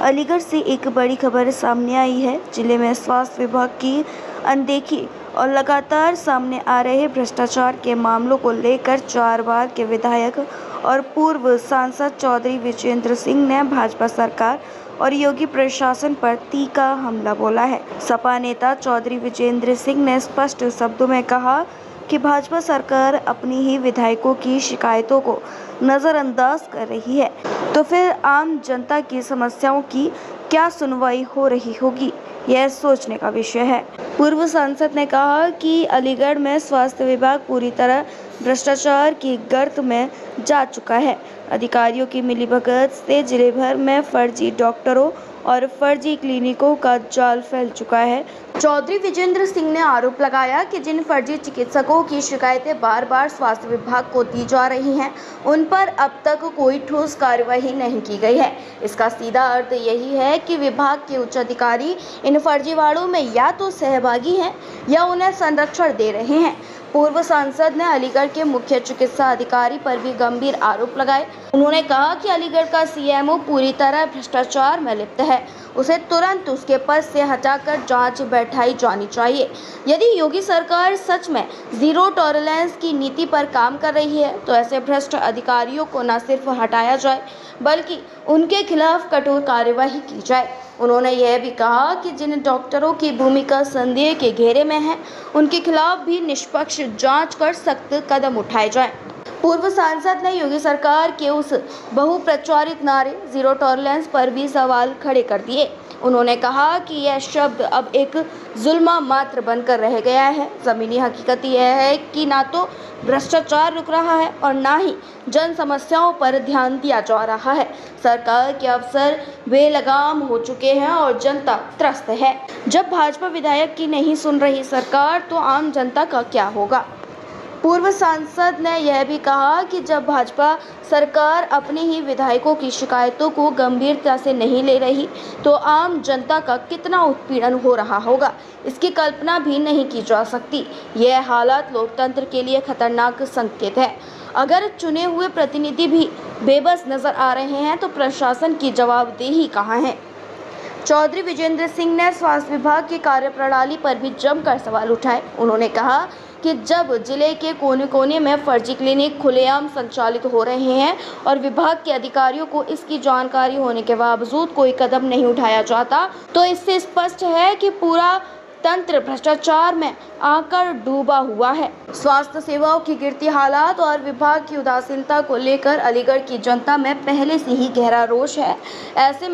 अलीगढ़ से एक बड़ी खबर सामने आई है। जिले में स्वास्थ्य विभाग की अनदेखी और लगातार सामने आ रहे भ्रष्टाचार के मामलों को लेकर 4 बार के विधायक और पूर्व सांसद चौधरी विजेंद्र सिंह ने भाजपा सरकार और योगी प्रशासन पर तीखा हमला बोला है। सपा नेता चौधरी विजेंद्र सिंह ने स्पष्ट शब्दों में कहा कि भाजपा सरकार अपनी ही विधायकों की शिकायतों को नज़रअंदाज कर रही है, तो फिर आम जनता की समस्याओं की क्या सुनवाई हो रही होगी, यह सोचने का विषय है। पूर्व सांसद ने कहा कि अलीगढ़ में स्वास्थ्य विभाग पूरी तरह भ्रष्टाचार की गर्त में जा चुका है। अधिकारियों की मिलीभगत से जिले भर में फर्जी डॉक्टरों और फर्जी क्लिनिकों का जाल फैल चुका है। चौधरी विजेंद्र सिंह ने आरोप लगाया कि जिन फर्जी चिकित्सकों की शिकायतें बार बार स्वास्थ्य विभाग को दी जा रही हैं, उन पर अब तक कोई ठोस कार्रवाई नहीं की गई है। इसका सीधा अर्थ यही है कि विभाग के उच्च अधिकारी इन फर्जीवाड़ों में या तो सहभागी हैं या उन्हें संरक्षण दे रहे हैं। पूर्व सांसद ने अलीगढ़ के मुख्य चिकित्सा अधिकारी पर भी गंभीर आरोप लगाए। उन्होंने कहा कि अलीगढ़ का सीएमओ पूरी तरह भ्रष्टाचार में लिप्त है, उसे तुरंत उसके पद से हटाकर जांच बैठाई जानी चाहिए। यदि योगी सरकार सच में जीरो टॉलरेंस की नीति पर काम कर रही है, तो ऐसे भ्रष्ट अधिकारियों को न सिर्फ हटाया जाए, बल्कि उनके खिलाफ कठोर कार्यवाही की जाए। उन्होंने यह भी कहा कि जिन डॉक्टरों की भूमिका संदेह के घेरे में है, उनके खिलाफ भी निष्पक्ष जांच कर सख्त कदम उठाए जाएं। पूर्व सांसद ने योगी सरकार के उस बहुप्रचारित नारे जीरो टॉलरेंस पर भी सवाल खड़े कर दिए। उन्होंने कहा कि यह शब्द अब एक जुल्म मात्र बनकर रह गया है। ज़मीनी हकीकत यह है कि ना तो भ्रष्टाचार रुक रहा है और ना ही जन समस्याओं पर ध्यान दिया जा रहा है। सरकार के अफसर बेलगाम हो चुके हैं और जनता त्रस्त है। जब भाजपा विधायक की नहीं सुन रही सरकार, तो आम जनता का क्या होगा? पूर्व सांसद ने यह भी कहा कि जब भाजपा सरकार अपने ही विधायकों की शिकायतों को गंभीरता से नहीं ले रही, तो आम जनता का कितना उत्पीड़न हो रहा होगा, इसकी कल्पना भी नहीं की जा सकती। यह हालात लोकतंत्र के लिए खतरनाक संकेत है। अगर चुने हुए प्रतिनिधि भी बेबस नजर आ रहे हैं, तो प्रशासन की जवाबदेही कहाँ है? चौधरी विजेंद्र सिंह ने स्वास्थ्य विभाग की कार्यप्रणाली पर भी जमकर सवाल उठाए। उन्होंने कहा कि जब जिले के कोने कोने में फर्जी क्लिनिक खुलेआम संचालित हो रहे हैं और विभाग के अधिकारियों को इसकी जानकारी होने के बावजूद कोई कदम नहीं उठाया जाता, तो इससे स्पष्ट है कि पूरा तंत्र भ्रष्टाचार में आकर डूबा हुआ है। स्वास्थ्य सेवाओं की गिरती हालात और विभाग की उदासीनता को लेकर अलीगढ़ की जनता में पहले से ही गहरा रोष है। ऐसे में